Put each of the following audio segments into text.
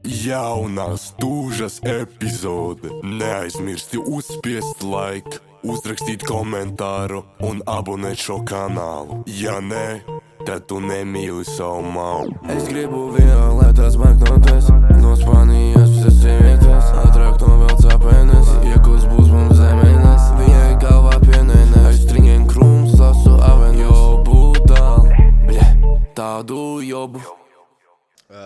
Jaunā stūžas epizode. Neaizmirsti uzspiest like, uzrakstīt komentāru un abonēt šo kanālu. Ja nē, tad tu nemīli savu māmu. Es gribu violetas banknotes, no Spānijas visas sievietes, ātrāk novelc apēnes, iegūs būs mums zemenes. Viņai galvā pienēnē, aiz triņiem krūms, lasu avenu. Jobu dal, tādu jobu.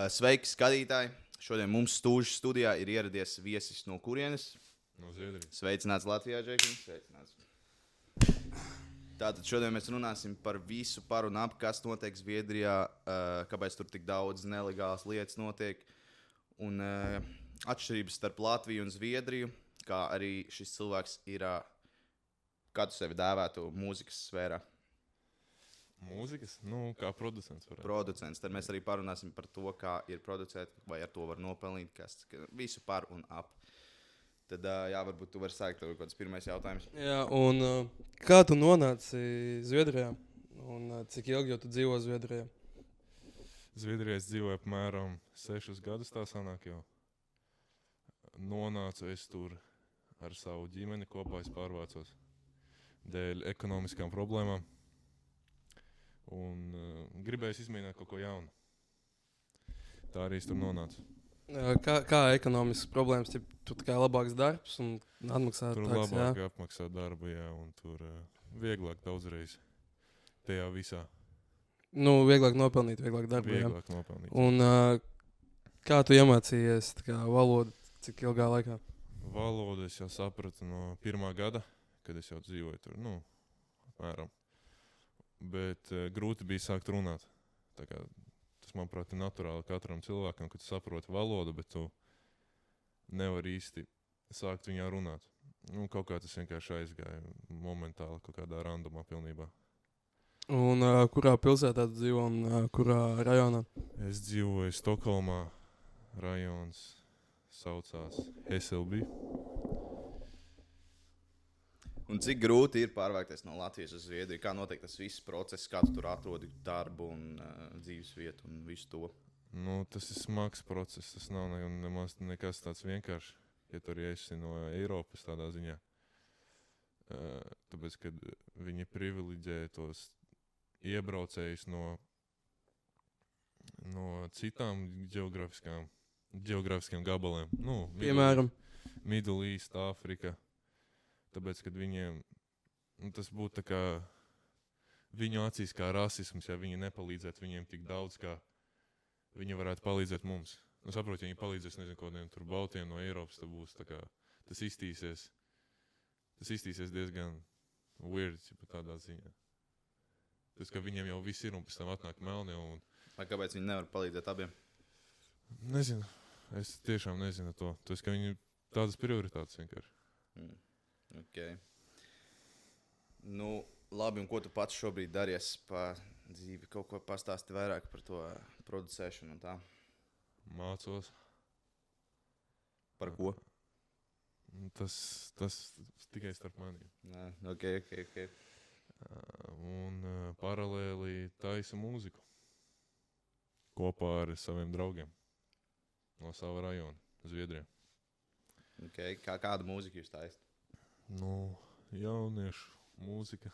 Sveiki, skatītāji! Šodien mums stūžas studijā ir ieradies viesis no kurienes? No Zviedrijas. Sveicināts Latvijā, Džekiņ. Sveicināts. Tātad šodien mēs runāsim par visu par un ap, kas notiek Zviedrijā, kāpēc tur tik daudz nelegālas lietas notiek, un atšķirības starp Latviju un Zviedriju, kā arī šis cilvēks ir, kā tu sevi dēvētu mūzikas sfērā. Mūzikas? Nu, kā producents varētu. Producents. Tad mēs arī parunāsim par to, kā ir producēt, vai ar to var nopelnīt, visu par un ap. Tad, varbūt tu vari sākt ar kāds pirmais jautājums. Jā, un kā tu nonāci Zviedrijā? Un cik ilgi jau tu dzīvo Zviedrijā? Zviedrijā es dzīvoju apmēram 6 gadus, tā sanāk jau. Nonācu es tur ar savu ģimeni kopā, es pārvācos dēļ ekonomiskām problēmām. Un gribēju izmēģināt kaut ko jaunu. Tā arī es tur nonācu. Kā ekonomiskas problēmas? Tur kā labāks darbs un atmaksāt Tur taks, labāk apmaksā darbu, jā, un tur vieglāk daudzreiz tajā visā. Nu, vieglāk nopelnīt, vieglāk darbu. Vieglāk nopelnīt. Un kā tu iemācījies valodu, cik ilgā laikā? Valodu es jau sapratu no 1. gada, kad es jau dzīvoju tur, apmēram. Bet grūti bija sākt runāt. Tā kā, tas, manuprāt, ir naturāli katram cilvēkam, kad tu saproti valodu, bet tu nevari īsti sākt viņā runāt. Kaut kā tas vienkārši aizgāja momentāli, kaut kādā randumā pilnībā. Un kurā pilsētā tu dzīvo un kurā rajonā? Es dzīvoju Stokholmā, rajons saucās Hässelby. Un cik grūti ir pārvākties no Latvijas uz Zviedriju? Kā notiek tas viss process, kā tu tur atrodi darbu un dzīves vietu un visu to? Tas ir smags process, tas nav nemaz nekas tāds vienkārši, ja tur esi no Eiropas tādā ziņā. Tāpēc, kad viņi privileģē tos iebraucējus no citām geogrāfiskiem gabaliem. Piemēram? Middle East, Āfrika. Tāpēc, kad viņiem tas būtu tā kā viņu acīs kā rasisms, ja viņi nepalīdzētu viņiem tik daudz, kā viņi varētu palīdzēt mums. Saprot, ja viņi palīdzēs, nezinu, kādiem tur baltiem no Eiropas, tad būs tā kā, tas iztīsies diezgan weird, ja tādā ziņā. Tas, ka viņiem jau viss ir un pēc tam atnāk melnie un... Vai kāpēc viņi nevar palīdzēt abiem? Nezinu, es tiešām nezinu to. Tas, ka viņi tādas prioritātes vienkārši. Okay. Labi, un ko tu pats šobrīd daries pa dzīvi? Kaut ko pastāsti vairāk par to producēšanu un tā? Mācos. Par ko? Tas tikai starp maniem. Okay. Un paralēli taisu mūziku. Kopā ar saviem draugiem. No sava rajona, Zviedrijā. Okay. Kādu mūziku jūs taisat? Jauniešu mūzika,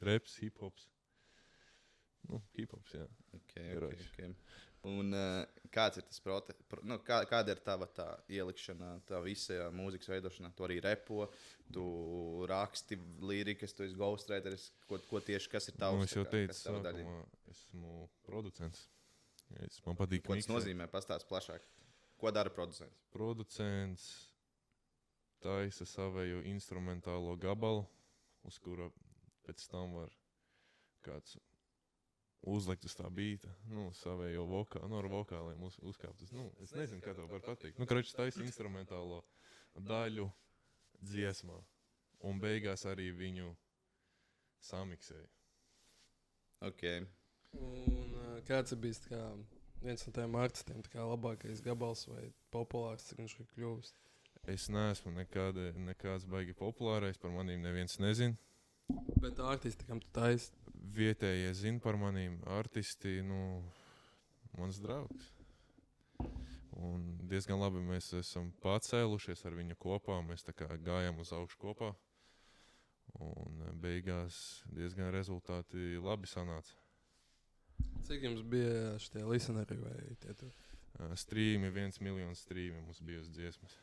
reps, hip-hops. Hip-hops, jā. Okay. Un kāds ir tas kāda ir tava tā ielikšana, tā visa mūzikas veidošanā? Tu arī repo, tu raksti lirikas, tu esi ghostwriteris, ko tieši, kas ir tavs? Es jau teicu, sākumā esmu producents. Man patīk ko tas nozīmē? Pastāst plašāk. Ko dara producents? Producents taisa savējo instrumentālo gabalu, uz kura pēc tam var kāds uzlikt uz tā bīta, savējo vokālu, ar vokāliem uzkāpt. Es nezinu, kā tev var pateikt. Kračs taisa instrumentālo daļu dziesmā, un beigās arī viņu samiksēja. Okay. Un kāds ir bijis viens no tiem artistiem, labākais gabals vai populārs, cik viņš ir kļuvis? Es neesmu nekāds baigi populārais, par manīm neviens nezin. Bet artisti, kam tu taisi? Vietējie zin par manīm, artisti, mans draugs. Un diezgan labi mēs esam pacēlušies ar viņu kopā. Mēs tā kā gājām uz augšu kopā. Un beigās diezgan rezultāti labi sanāca. Cik jums bija šitie listeneri vai tie tur? Strīmi, 1 miljons strīmi mums bija uz dziesmas.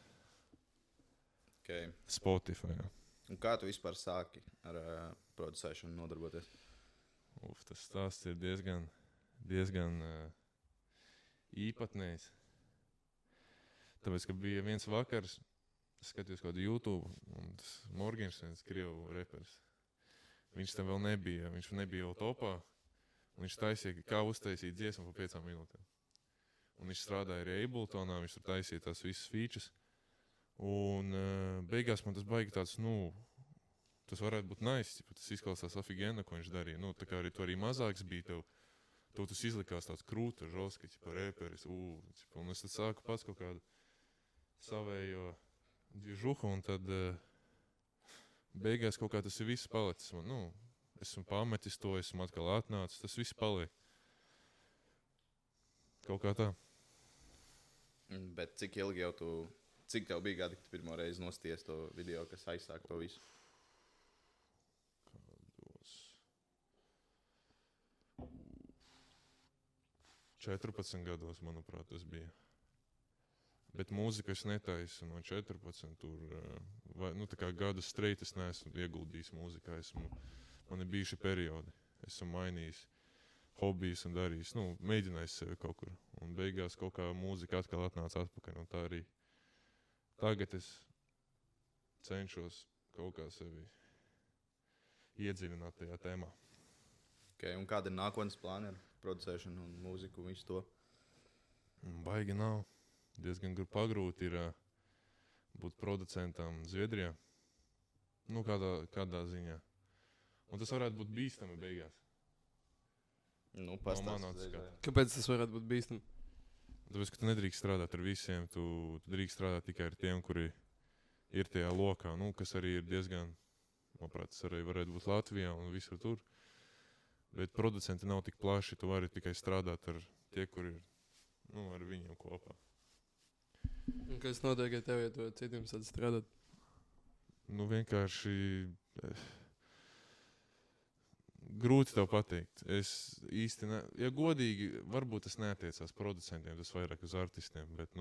Okay. Spotify, jā. Un kā tu vispār sāki ar producēšanu nodarboties? Tas stāsts ir diezgan īpatnējs. Tāpēc, ka bija viens vakars, es skatījos kādu YouTube, un tas Morgensens, krievu reperis, viņš tam vēl nebija, viņš nebija vēl topā, un viņš taisīja, kā uztaisīt dziesmu pa 5 minūtēm. Un viņš strādāja arī Abletonā, viņš tur taisīja tās visas features, un beigās man tas baigi tāds, tas varētu būt nice, tas izklausās afigēna, ko viņš darīja. Tā kā arī tu arī mazāks bija tev tas izlikās tāds krūta, žoska, reperis, un es tad sāku pats kaut kādu savējo žuhu, un tad beigās kaut kā tas ir viss palicis. Esmu pametis to, esmu atkal atnācis, tas viss paliek. Kaut kā tā. Bet cik ilgi cik tev bija gadi, kad tu pirmo reizi nosties to video, kas aizsāk to visu? Kādos 14 gados, manuprāt, tas bija. Bet mūziku es netaisu no 14, tā kā gadu straight es neesmu ieguldījis mūzikā, man ir bijuši periodi, esmu mainījis hobijus un darījis, mēģinājis sevi kaut kur, un beigās kaut kā mūzika atkal atnāca atpakaļ, un tā arī tagad es cenšos kaut kā sevi iedziļināt tajā tēmā. Okay, un kāda ir nākotnes plāna ar producēšanu un mūziku un visu to? Baigi nav. Diezgan pagrūti ir būt producentam Zviedrijā. Kādā ziņā. Un tas varētu būt bīstami beigās. Pastāst. Kāpēc tas varētu būt bīstami? Tāpēc, ka tu nedrīkst strādāt ar visiem, tu drīkst strādāt tikai ar tiem, kuri ir tajā lokā, kas arī ir diezgan, manuprāt, tas arī varētu būt Latvijā un visur tur. Bet producenti nav tik plaši, tu vari tikai strādāt ar tie, kuri ir ar viņiem kopā. Un kas notiek, ja tev to citiem sāc strādāt? Vienkārši grūti tev pateikt. Es īsti, ja godīgi, varbūt tas neatiecās producentiem, tas vairāk uz artistiem, bet,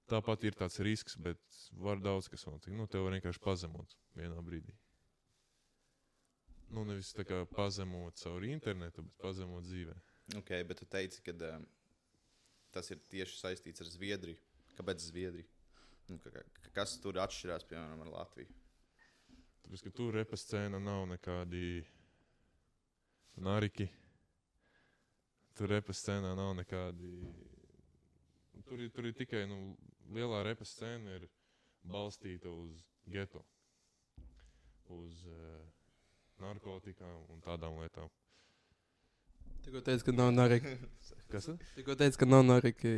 tāpat ir tāds risks, bet var daudz kas notikt. Tev var vienkārši pazemot vienā brīdī. Nevis tā kā pazemot caur internetu, bet pazemot dzīvē. Ok, bet tu teici, ka tas ir tieši saistīts ar Zviedriju. Kāpēc Zviedrija? Kas tur atšķirās, piemēram, ar Latviju? Tāpēc, ka tur repa scēna nav nekādi nariki. Tur repa scēnā nav nekādi... Tur ir tikai, lielā repa scēna ir balstīta uz geto. Uz narkotikām un tādām lietām. Tikko teici, ka nav nariki. Kas tad? Tikko teici, ka nav nariki,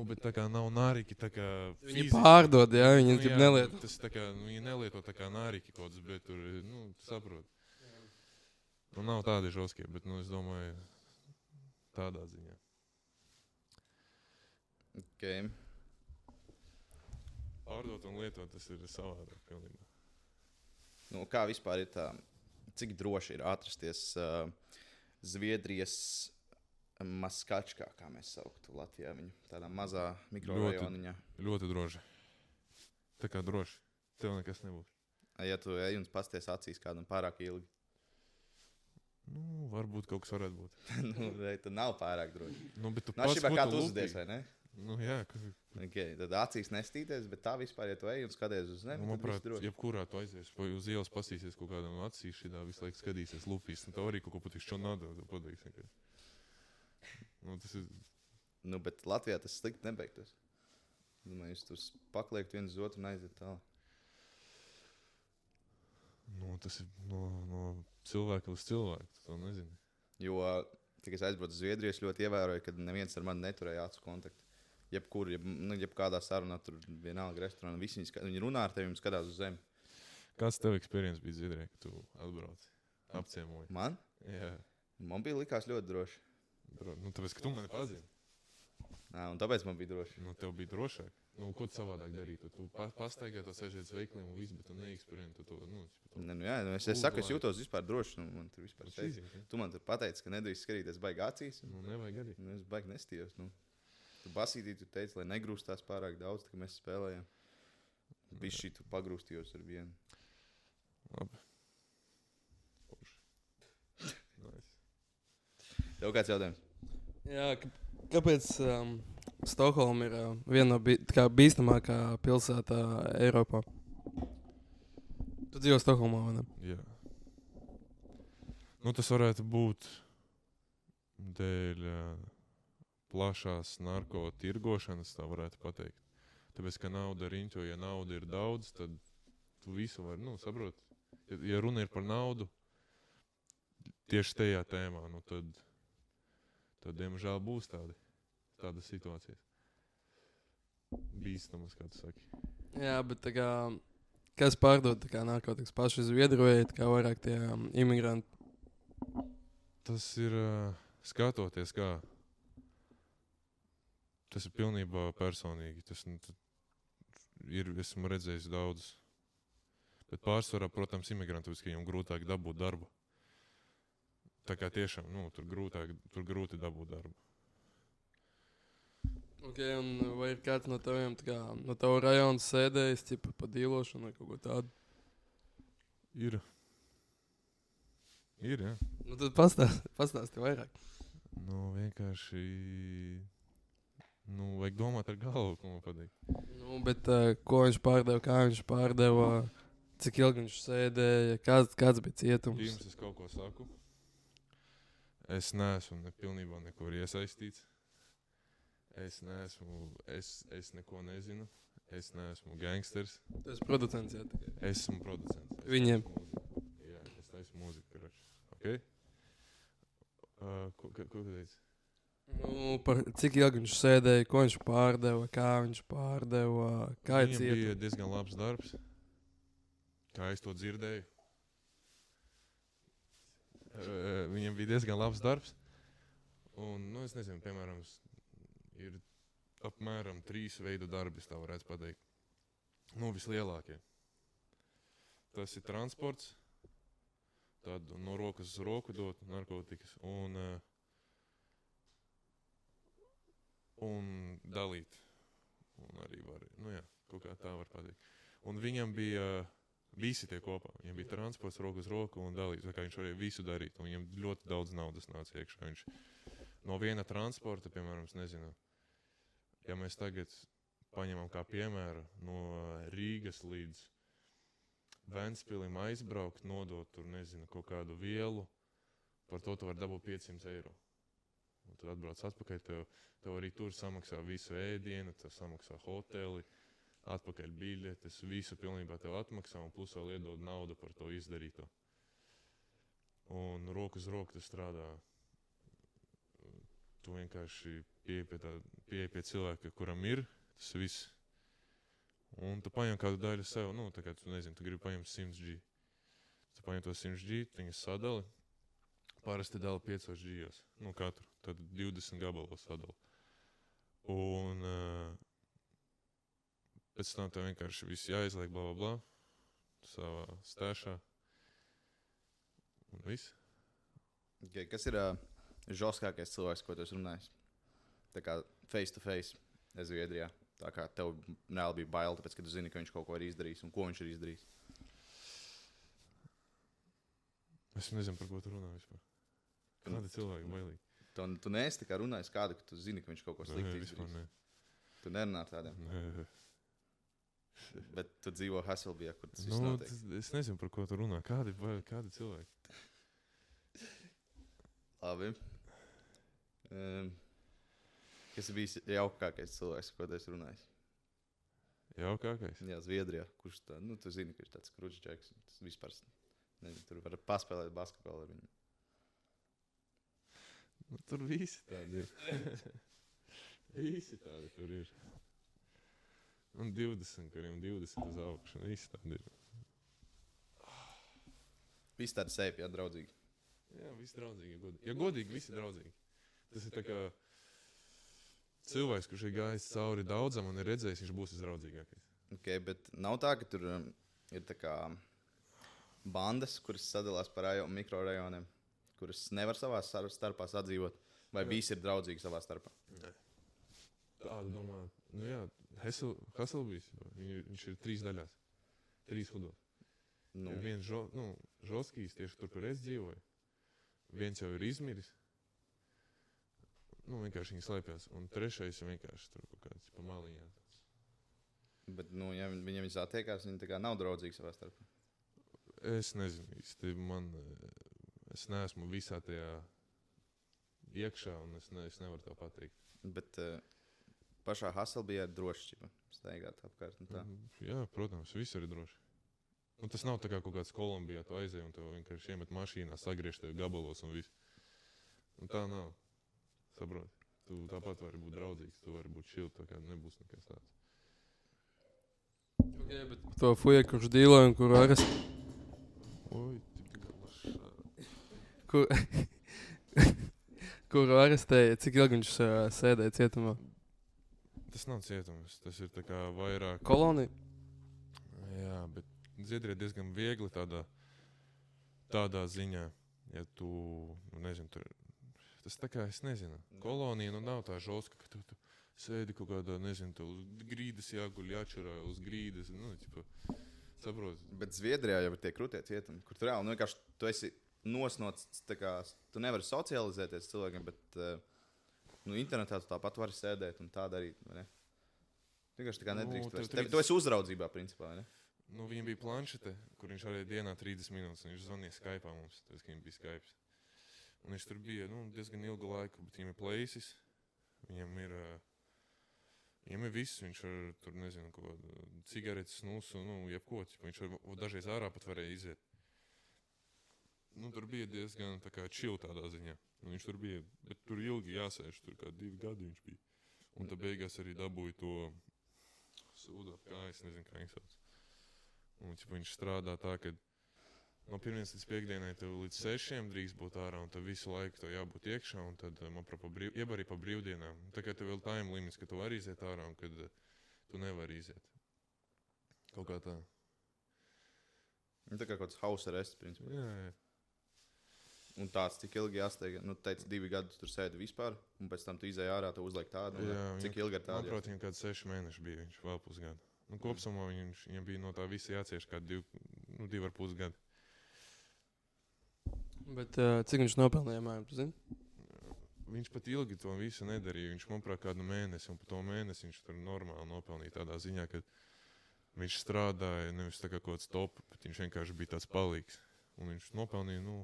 Bet tā kā nav nariki, tā kā... Viņi pārdod, jā, viņi nelieto. Tas tā kā, viņi nelieto tā kā nariki kaut kas, bet tur, saprot. Nav tādi žoskie, bet, es domāju, tādā ziņā. Ok. Pārdot un lietot, tas ir savādāk pilnībā. Kā vispār ir tā, cik droši ir atrasties Zviedrijas Maskačkā, kā mēs sauktu Latvijā viņu, tādā mazā mikrorajoniņā? Ļoti droši. Tā kā droši. Tev nekas nebūs. Ja tu ej un pasties acīs kādam pārāk ilgi? Varbūt kaut kas varētu būt. Tu nav pārāk droši. Bet tu pats, kā tu uzvedies, vai ne? Jā. Okay, tad acīs nestīties, bet tā vispār, ja tu ej un skaties uz zemi, tad viss droši. Jebkurā tu aizies, uz ielas pasīsies kaut kādam acīs, šidā visu laiku skatīsies lupīs, tev arī kaut ko patīk šķonādā, tev patīk. Tas ir... Bet Latvijā tas slikti nebeigtos. Jūs tur pakliekt viens uz otru un aiziet tālāk. Tas ir no cilvēka līdz cilvēku, tu to nezini. Jo, kad es aizbraucu uz Zviedriju, es ļoti ievēroju, ka neviens ar mani neturēja acu kontaktu. Jebkādā sarunā, tur vienalga restorānā, viņi runā ar tevi un skatās uz zemi. Kāds tev experience bija Zviedrijā, kad tu atbrauci, apciemoji? Man? Jā. Man bija likās ļoti droši. Tāpēc, ka tu mani pazini. Un tāpēc man bija droši. Nu, tev bija drošāk. Nu, ko tu savādāk darītu? Tu pastaigā, tu sēžiet uz veikliem un viss, bet tu neeksperimentē to. Es saku, es jūtos vispār droši. Man tur vispār tu man tur pateici, ka nedrīkst skatīties baigi acīs. Nu, nevajag arī. Es baigi nestījos. Tu basītī, tu teici, lai negrūstās pārāk daudz, kad mēs spēlējām. Viss šī tu pagrūstījos ar vienu. Labi. Forši. Nice. Tev kāds jautājums? Jā, kāpēc Stokholma ir viena no bīstamākā pilsētā Eiropā? Tu dzīvo Stokholmā, vai ne? Jā. Nu, tas varētu būt dēļ plašās narkotirgošanas, tā varētu pateikt. Tāpēc, ka nauda riņķo, ja nauda ir daudz, tad tu visu vari, saprot. Ja runa ir par naudu, tieši tajā tēmā, tad diemžēl būs tādas situācijas. Bīstamas, kā tu saki. Jā, bet kas pārdod narkotikas paši Zviedrijai, kā vairāk tie imigranti? Tas ir skatoties, kā tas ir pilnībā personīgi. Esmu redzējis daudz. Bet pārsvarā, protams, imigrantu, ka viņiem grūtāk dabūt darbu. Tā kā tiešām, tur grūti dabūt darbu. Okay, un vai ir kāds no taviem, no tava rajona sēdējis, pa dīlošanu vai kaut ko tādu? Ir, jā. Tad pastāsti vairāk. Vienkārši, vajag domāt ar galvu, ko man patīk. Bet ko viņš pārdeva, kā viņš pārdeva, cik ilgi viņš sēdēja, kāds bija cietums? Pirms es kaut ko saku, es neesmu pilnībā neko iesaistīts. Es neko nezinu. Es neesmu gangsters. Tu esi producents, jā, tikai. Esmu producents. Viņiem. Jā, es taisu mūziku, karoči. Okay? Ko tu teici? Par cik ilgi viņš sēdēja, ko viņš pārdeva, kā viņš pārdeva, kā ir cietums? Viņam bija diezgan labs darbs. Kā es to dzirdēju. Viņam bija diezgan labs darbs. Un, es nezinu, piemēram, ir apmēram 3 veidu darbi, tā varētu pateikt. Vislielākie. Tas ir transports, tad no rokas uz roku dot narkotikas un dalīt. Un arī var, kaut kā tā var pateikt. Un viņam bija visi tie kopā. Viņam bija transports, roku uz roku un dalīt. Tā kā viņš varēja visu darīt. Un viņam ļoti daudz naudas nāca iekšā. Viņš no viena transporta, piemēram, es nezinu, ja mēs tagad paņemam kā piemēru no Rīgas līdz Ventspilim aizbraukt, nodot tur, nezinu, kaut kādu vielu, par to tu var dabūt 500 eiro. Un tad atbrauc atpakaļ, tev arī tur samaksā visu ēdienu, tev samaksā hoteli, atpakaļ biļetes, visu pilnībā tev atmaksā un plus vēl iedod naudu par to izdarīto. Un roku uz roku tu strādā. Tu vienkārši pieeja pie cilvēka, kuram ir tas viss. Un tu paņem kādu daļu sev, tā kā tu nezini, tu gribi paņemt 100 G. Tu paņem to 100 G, tu viņus sadali. Parasti dala 5 G-os, katru. Tad 20 gabalos sadala. Un pēc tam tev vienkārši viss jāizliek, bla, bla, bla, savā stēšā. Un viss. Okay, kas ir žoskākais cilvēks, ko tu esi runājis? Tā kā face to face Zviedrijā. Tā kā tev nevēl bija bail, tāpēc, ka tu zini, ka viņš kaut ko ir izdarījis un ko viņš ir izdarījis. Es nezinu, par ko tu runā vispār. Kādi cilvēki bailīgi? Tu neesi tā kā runājis kādu, ka tu zini, ka viņš kaut ko slikti izdarījis. Ne. Tu nerunā tādiem. Nē. Bet tu dzīvo Hasselbijā, kur tas viss notiek. Es nezinu, par ko tu runā. Kādi cilvēki? Labi. Kas ir bijis jaukākais cilvēks, ko tu esi runājis? Jaukākais? Jā, Zviedrijā. Kurš tā, tu zini, ka viņš tāds kručģēks. Tas vispār, nezinu, tur var paspēlēt basketbolu ar viņu. Tur visi tādi ir. Visi tādi tur ir. Un 20, kuriem 20 uz augšu. Visi tādi ir. Visi tādi sēpi, jā, draudzīgi. Jā, visi draudzīgi. Ja godīgi, visi draudzīgi. Tas ir tā kā cilvēks, kurš ir gājis cauri daudzam un ir redzējis, viņš būs visdraudzīgākais. Okay, bet nav tā, ka tur ir tā kā bandas, kuras sadalās par mikrorajoniem, kuras nevar savā starpā sadzīvot, vai visi ir draudzīgi savā starpā? Tādu domā, nu jā, Hasselbīs, viņš ir 3 daļās, 3 hudos. Nu, Ir viens Žoskijs, tieši tur, kur es dzīvoju. Viens jau ir izmiris. Nu, vienkārši viņi slēpjas. Un trešais ir vienkārši tur kaut kāds pa maliņā. bet, nu, ja viņiem satiekās, viņi tā kā nav draudzīgi savā starpā. Es nezinu īsti, es neesmu visā tajā iekšā, un es nevaru to pateikt. Bet pašā Hasselbijā ir droši staigāt apkārt un tā. Jā, protams, viss ir droši. Nu, tas nav tā kā kaut kāds Kolumbijā, tu aizēji un tu vienkārši iemet mašīnā, sagriež tevi gabalos un viss. Un tā nav. Saproti? Tu tāpat vari būt draudzīgs, tu vari būt šilts, tā kā nebūs nekas tāds. Okay, bet par to fuja, kurš dīloja un kuru arestē. Oi, tik lašā. Kuru arestēja, cik ilgi viņš sēdēja cietumā? Tas nav cietums, tas ir tā kā vairāk. Kolonija? Jā, bet Zviedrija diezgan viegli tādā ziņā, ja tu, nu nezinu, tur, tas tā kā, es nezinu, kolonija, nu nav tā žoska, ka tu sēdi kaut kādā, nezinu, tu uz grīdas jāguļ, jāčurā uz grīdas, nu, tipa, saproti. Bet Zviedrijā jau ir tie krūtie cietumi, kur tu reāli, nu vienkārši tu esi nosnots, tā kā, tu nevari socializēties cilvēkiem, bet, nu, internetā tu tāpat vari sēdēt un tā darīt, vai ne? Vienkārši tā kā nedrīkst vairs. Tu esi uzraudzībā, principā, vai ne? Nu, viņam bija planšete, kur viņš varēja dienā 30 minūtes, un viņš zvanīja Skype'ā mums, tas, ka viņam bija Skype's. Un viņš tur bija, nu, diezgan ilgu laiku, bet viņam ir places, viņam ir viss, viņš var, tur, nezinu, ko, cigaretes, snusu, nu, jebko, viņš var dažreiz ārā pat varēja iziet. Nu, tur bija diezgan tā kā chill tādā ziņā. Un viņš tur bija, bet tur ilgi jāsēž, tur kā 2 gadi viņš bija. Un tad beigās arī dabūja to sūdu ap kājas, nezinu, kā viņš sauc. Un viņš strādā tā, ka no 1. līdz 5. tev līdz 6 drīkst būt ārā, un tad visu laiku tev jābūt iekšā, un tad jeb arī pa brīvdienām. Tā kā tev vēl time limits, ka tu vari iziet ārā, un kad tu nevari iziet. Kaut kā tā. Tā kā kaut kāds house arrests, principā. Jā. Un tāds, cik ilgi jāsteigā, nu, teici, 2 gadus tur sēdi vispār, un pēc tam tu izēji ārā, tu uzliek tādu, cik ilgi ar tādu? Manuprāt, viņam kāds 6 mēneši bija, viņš vēl pusgadu. Nu, kopsumā viņam bija no tā visa jācieš kā 2,5 gadi. Bet cik viņš nopelnīja mājām, tu zini? Viņš pat ilgi to visu nedarīja. Viņš, manuprāt, kādu mēnesi, un pa to mēnesi viņš tur normāli nopelnīja tādā ziņā, ka viņš strādāja nevis tā kā kaut kāds top, bet viņš vienkārši bija tāds palīgs. Un viņš nopelnīja, nu,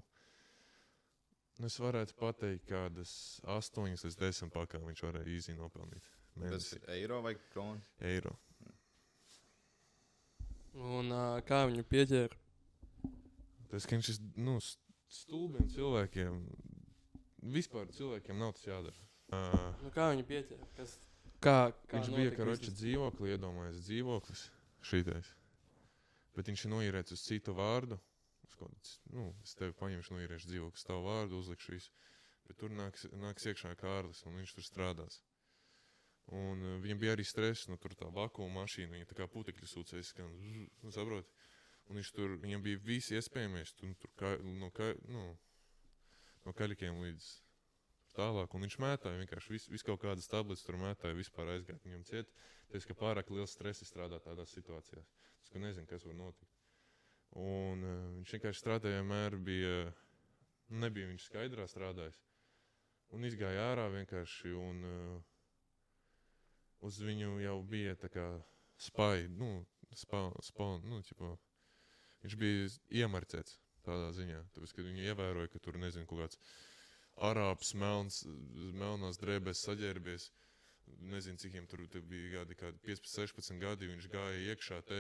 es varētu pateikt, kādas 8 līdz 10 pakā viņš varēja īsi nopelnīt. Tas ir eiro vai kroni? Eiro. Un kā viņu pieķēra? Tas, ka viņš ir, nu, stulbiem cilvēkiem, vispār cilvēkiem nav tas jādara. Nu, kā viņu pieķēra? Kā Viņš bija karoči dzīvokli, iedomājies dzīvoklis šitais. Bet viņš ir noīrēts uz citu vārdu. Nu, es tevi paņemšu, noīrēšu dzīvoklis tavu vārdu, uzlikšu visu. Bet tur nāks iekšā Kārlis, un viņš tur strādās. Un viņam bija arī stress, nu tur tā vakuma mašīna, viņa tā kā putekļu sūcējas skan, nu, saproti? Un viņš tur, viņam bija visi iespējamais, no kaļikiem līdz tālāk, un viņš mētāja vienkārši visu kaut kādas tabletes tur mētāja, vispār aizgāt viņam ciet. Tas, ka pārāk liels stress strādā tādās situācijās. Tas, ka nezinu, kas var notikt. Un viņš vienkārši strādāja vienmēr nebija viņš skaidrā strādājis. Un izgāja ārā vienkārši, un uz viņu jau bija tā kā viņš bija iemarcēts tādā ziņā. Tāpēc, kad viņu ievēroja, ka tur, nezinu, kaut kāds arābs melnās drēbēs saģērbies, nezinu, cik viņam tur bija gadi, kādi 15-16 gadi, viņš gāja iekšā te,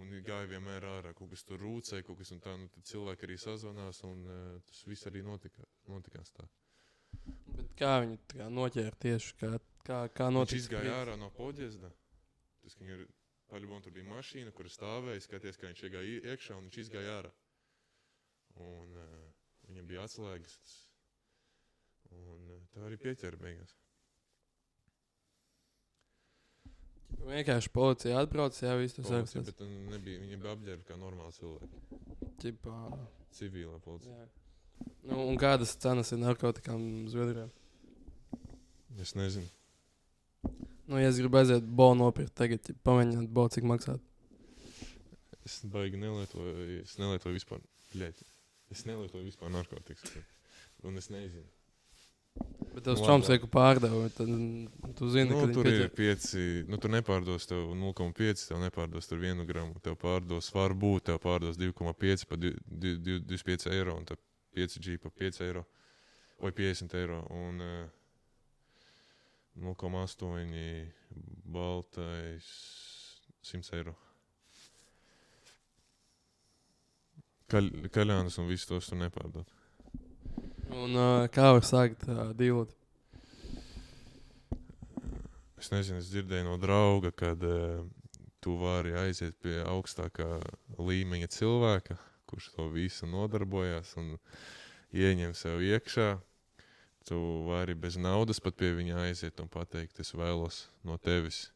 un gāja vienmēr ārā, kaut kas tur rūcēja, kaut kas un tā, nu tad cilvēki arī sazvanās, un tas viss arī notikās tā. Bet kā viņu tā kā noķēra tieši, kā notika? Viņš izgāja ārā no Poģezda, tas, ka viņam paļubon tur bija mašīna, kura stāvēja, skaties, kā viņš iegāja iekšā, un viņš izgāja ārā. Un viņam bija atslēgas, un tā arī pieķēra beigās. Vienkārši policija atbrauc, jā, viss tas Policija, ir. bet nebija, viņi bija apģērbi kā normāli cilvēki. Ķipā, Civilā policija. jā. Nu, un kādas cenas ir narkotikām Zviedrijā? Es nezinu. Nu, ja es gribu aiziet bolu nopirkt tagad, ja pamēģināt bolu, cik maksāt. Es baigi nelietoju vispār. Bļēt. Es nelietoju vispār narkotikas. Un es nezinu. Bet tavs Nu, čoms labi. veiku pārdeva, tad tu zini, Nu, ka tur viņi ir 5, nu tur nepārdos tev 0,5, tev nepārdos tur 1 gramu, tev pārdos, varbūt tev pārdos 2,5 pa 25 eiro un tad 5G pa 5 eiro vai 50 eiro un 0,8 baltais 100 eiro. Kaļānas un visus tos tur nepārdod. Un kā var sākt dīlot? Es nezinu, es dzirdēju no drauga, kad tu vari aiziet pie augstākā līmeņa cilvēka, kurš to visu nodarbojās un ieņem sev iekšā. Tu vari bez naudas pat pie viņa aiziet un pateikt, es vēlos no tevis,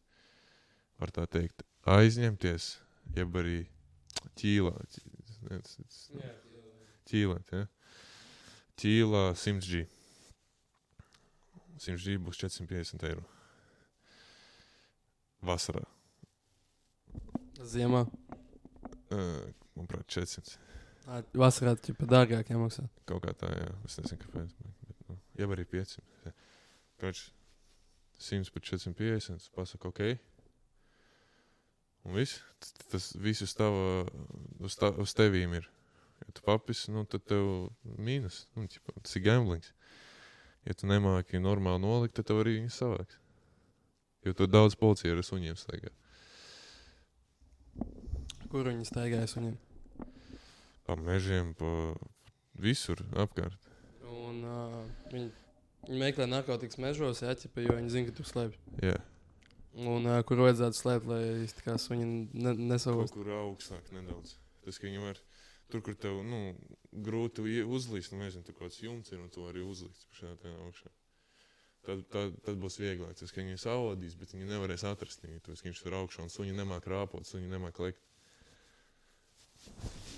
var tā teikt, aizņemties, jeb arī ķīlāt. Ķīlāt, ja? Ķīlā 100G. 100G būs 450 eiro. Vasarā. Ziemā. Manuprāt, 400. Vasarā ķipa dārgāk jāmaksā. Kaut kā tā, jā. Es nezinu, kāpēc. Bet, nu, jau arī 500. Kāds 100 par 450. Pasaka, ok. Un viss. Tas viss uz tevīm ir. Ja tu papis, nu tad tev mīnus. Nu, ķipa, tas ir gamblings. Ja tu nemāki normāli nolikt, tad tev arī viņas savāks. Jo tur daudz policija ar suņiem staigā. Kur viņi staigāja suņiem? Pa mežiem, pa visur apkārt. Un viņi meklē narkotikas mežos, jā, ķipa, jo viņi zina, ka tur slēpj. Jā. Un kur vajadzētu slēpt, lai tā kā suņi Kaut nesavost. kur augstāk nedaudz. Tas, ka viņi var, tur, kur tev, nu, grūti uzlīst, nu, nezinu, tur kaut kāds jumts ir un tu vari uzlīst pašā tajā augšā. Tad būs vieglāk. Tas, ka viņi saodīs, bet viņi nevarēs atrast viņu. Tas, ka viņš tur augšā un suņi nemāk rāpot, suņi nemāk lekt.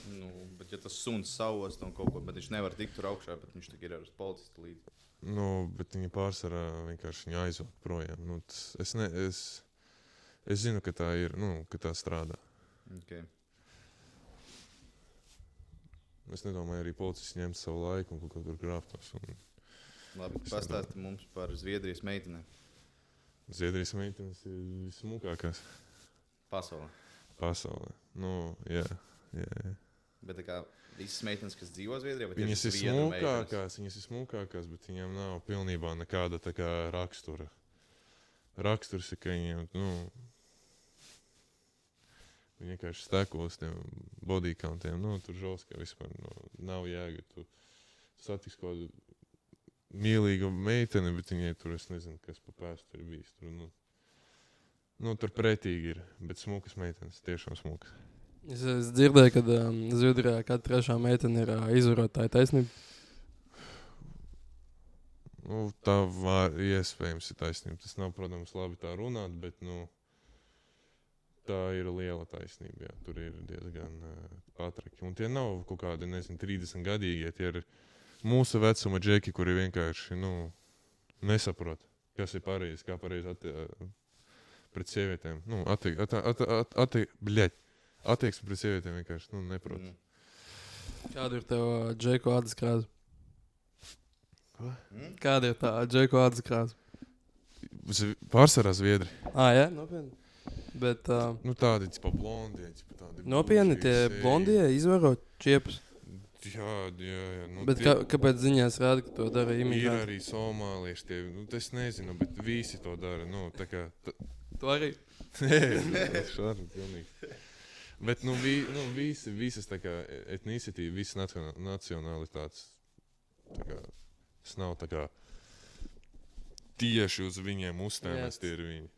Nu, bet ja tas suns sauost un kaut ko, bet viņš nevar tikt tur augšā, bet viņš tik ir ar policistu līdzi. Nu, bet viņi pārsvarā vienkārši viņu aizvāk projām. Nu, es zinu, ka tā ir, nu, ka tā strādā. Okay. Es nedomāju, arī policisti ņemt savu laiku un kaut kur grābtos. Labi, pastāsti mums par Zviedrijas meitenēm Zviedrijas meitenes ir vismukākās pasaulē. Nu, jā. Bet tā kā visas meitenes, kas dzīvo Zviedrijā, bet Viņas ir smukākās, bet viņām nav pilnībā nekāda tā kā rakstura. Raksturs ir, ka viņiem, nu, viņi vienkārši steko uz tiem body countiem. Nu, tur žolskā vispār nav jēga. Tu satiks kaut kādu mīlīgu meiteni, bet viņai tur, es nezinu, kas pa pēstu ir bijis. Tur, tur pretīgi ir, bet smukas meitenes, tiešām smukas. Es dzirdēju, ka Zviedrijā katra trešā meitene ir izvarotāja taisnība. Nu, tā var iespējams ir taisnība. Tas nav, protams, labi tā runāt, bet, nu, tā ir liela taisnība, jā. Tur ir diezgan patraki. Un tie nav kaut kādi, nezinu, 30 gadīgie. Tie ir mūsu vecuma džeki, kuri vienkārši, nu, nesaprot, kas ir pareizi, kā pareizi pret sievietēm. Nu, attieksme pret sievietēm vienkārši, nu, neprot. Kāda ir tev džeku ādas krāsa? Ko? Kāda ir tā džeku ādas krāsa? Pārsvarā Zviedri. Jā, nopietni. Bet Nu, tādi, tipa, blondie, tipa, tādi. nopietni būžīgi tie seji. blondie izvaro čiepus. Jā. Nu, Bet kāpēc ziņās rāda, ka to dara ir imigranti? arī somālieši, tie, nu, es nezinu, bet visi to dara, nu, tā kā, Tu arī? nē, šādi, pilnīgi. Bet, nu, visas, tā kā, etnicity, visas nacionalitātes, tā kā, tas nav, tā kā, tieši uz viņiem uztēmēs, tie ir viņi.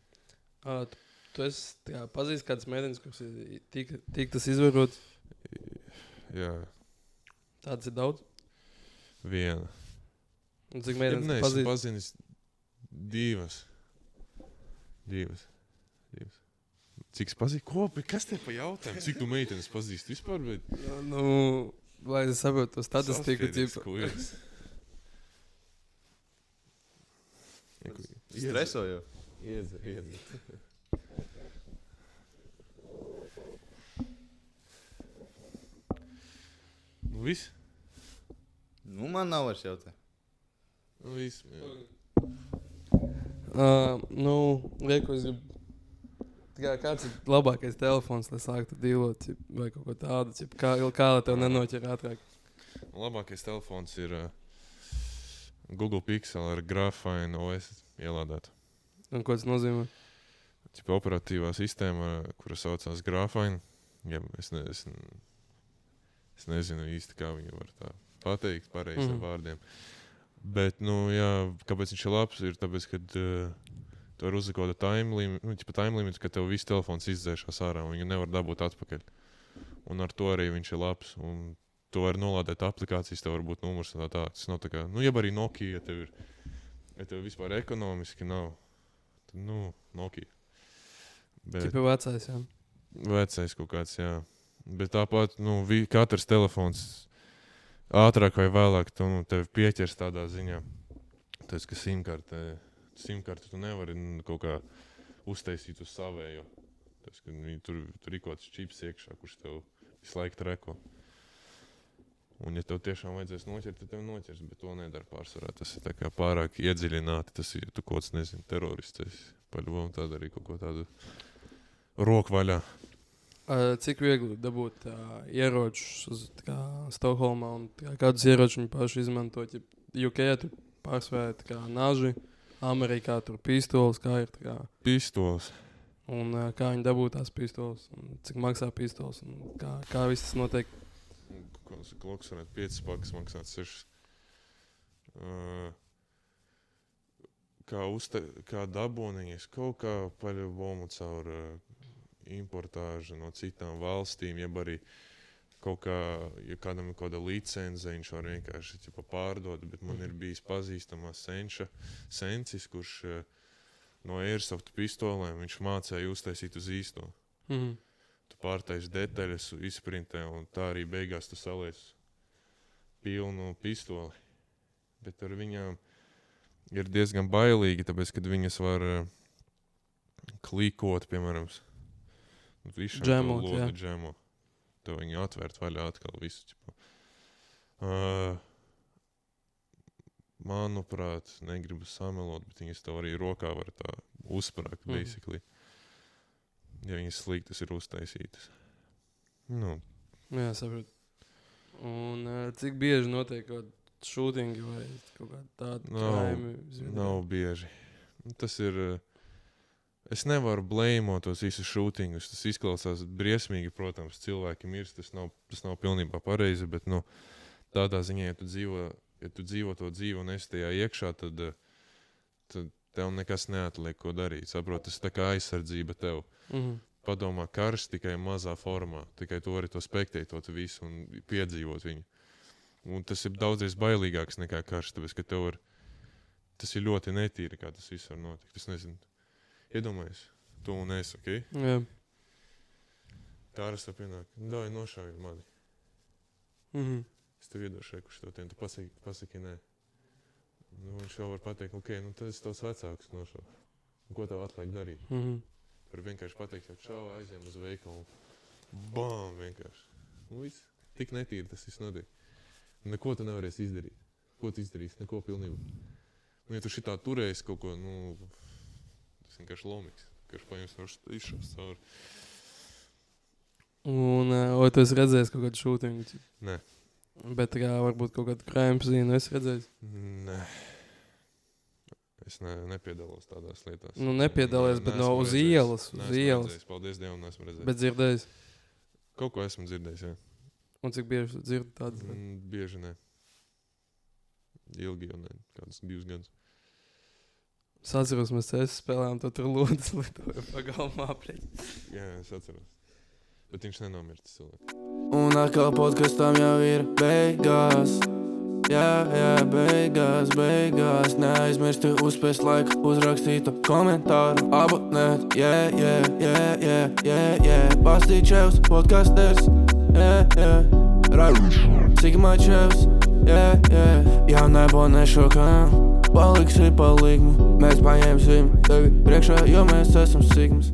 Tu esi pazīst kādas meitenes, kuras ir tik tas izvarots? Jā, Tādas ir daudz. viena. Un cik Ja, meitenes nē, tu esmu pazīst? pazinis divas. Cik es pazīstu? Ko? Kas te pa jautājumu? Cik tu meitenes pazīsti vispār? Bet... Nu, lai es saprotu to statistiku, Saspiedies, ko ir. Stresoju. Iedzer. Nu, viss? Nu, man nav vairs jautāt. Nu, viss. Nu, lieku, es gribu. Kāds ir labākais telefons, lai sāktu dīlot, vai kaut ko tādu, kā lai tev nenoķer ātrāk? Labākais telefons ir Google Pixel ar Graphene OS ielādēt. Un ko tas nozīmē? Tipa operatīvā sistēma, kura saucās Graphene. Ja, es nezinu īsti, kā viņu var tā pateikt pareizi ar vārdiem. Bet, nu, jā, kāpēc viņš ir labs, ir tāpēc, ka tu vari uzlikt kaut kādu time limit, ka tev viss telefons izdzēšās ārā un viņu nevar dabūt atpakaļ. Un ar to arī viņš ir labs. Un tu vari nolādēt aplikācijas, tev var būt numurs un tā. Tas nav tā kā, nu, jeb arī Nokia, ja tev vispār ekonomiski nav, tad, nu, Nokia. Bet... Tikai vecais, jā. Vecais kaut kāds, jā. Bet tāpat, nu, katrs telefons ātrāk vai vēlāk tev pieķers tādā ziņā. Tas, ka simkarti tu nevari kaut kā uztaisīt uz savējo. Tas, ka tur ir kaut kāds čips iekšā, kurš tev visu laiku treko. Un ja tev tiešām vajadzēs noķert, tad tev noķers, bet to nedara pārsvarā. Tas ir tā kā pārāk iedziļināti. Tas ir, ja tu kaut kāds, nezinu, terorists, paļuvam tādu arī kaut ko tādu roku vaļā. Cik viegli dabūt ieročus uz Stokholmā un kādus ieročus viņi paši izmanto? UK tur pārsvarā naži, Amerikā tur pistoles, kā ir Pistoles. Un kā viņi dabūt tās pistoles, un cik maksā pistoles, un kā viss tas notiek? Kloks varētu 5 pakas maksāt 6. Kā dabūnījies kaut kā paļuvumu caur importāžu no citām valstīm, jeb arī kaut kā, ja kādam ir kāda licence, viņš var vienkārši pārdot, bet man ir bijis pazīstamās sensis, kurš no Airsoft pistolēm viņš mācēja uztaisīt uz īsto. Tu pārtaisi detaļas, izprintē, un tā arī beigās tu saliec pilnu pistoli. Bet ar viņām ir diezgan bailīgi, tāpēc, kad viņas var klikot, piemēram, Džemot, jā. Džemo. Tev viņi atvērt vaļā atkal visu. Manuprāt, negribu samelot, bet viņas tev arī rokā var tā uzsprāgt, basically. Ja viņas sliktas ir uztaisītas. Nu. Jā, saprotu. Un cik bieži notiek kaut šūtingi vai kaut kādi tādi krājumi? Nav bieži. Tas ir... Es nevaru blēmot tos visus šūtingus. Tas izklausās briesmīgi, protams, cilvēki mirst. Tas nav pilnībā pareizi, bet nu, tādā ziņā, ja tu dzīvo to dzīvi un esi tajā iekšā, tad tev nekas neatliek, ko darīt. Saprot, tas ir tā kā aizsardzība tev. Padomā, karš tikai mazā formā. Tikai tu vari to spektēt visu un piedzīvot viņu. Un tas ir daudzreiz bailīgāks nekā karš, tāpēc, ka tev tas ir ļoti netīri, kā tas viss var notikt. Es nezinu. Iedomājies, tu un es, ok? Jā. Kāras tev pienāk, dāj nošauj mani. Es tev iedošu kurš tev tiem, tu pasaki nē. Nu, viņš jau var pateikt, ok, nu tad es tavs vecākus nošauju. Un ko tev atliek darīt? Var vienkārši pateikt, jau čau, aiziem uz veikalu. Bām, vienkārši. Nu viss, tik netīri tas viss notiek. Neko tu nevarēsi izdarīt. Ko tu izdarīsi? Neko pilnībā. Nu, ja tu šitā turēsi kaut ko, nu... Tas vienkārši lomiks, vienkārši paņems var izšaust cauri. Un vai tu esi redzējis kaut kādu šūtingu? Nē. Bet varbūt kaut kādu krājuma zīnu esi redzējis? Nē. Es nepiedalos tādās lietās. Nu, nepiedalies, bet no uz ielas. Uz ielas. Redzējis, paldies Dievam, neesmu redzējis. Bet dzirdējis? Kaut ko esmu dzirdējis, jā. Un cik bieži tu dzirdi tādas? Bieži ne. Ilgi jau ne, kādus 2 gadus. Es atceros, mēs spēlējām to tur lūdzu, lietoju pagalmā preļ. Jā, es atceros. Bet viņš nenomirt cilvēks. Un atkal podkastam jau ir beigās. beigās neaizmirsti uzspiest laiku, uzrakstītu komentāru, abonēt, pastīčevs, podkasters, Sigma čevs, jau nebonešu, kā paliksi pa līgumu, mēs paņemsim tevi priekšā, jo mēs esam Sigmas.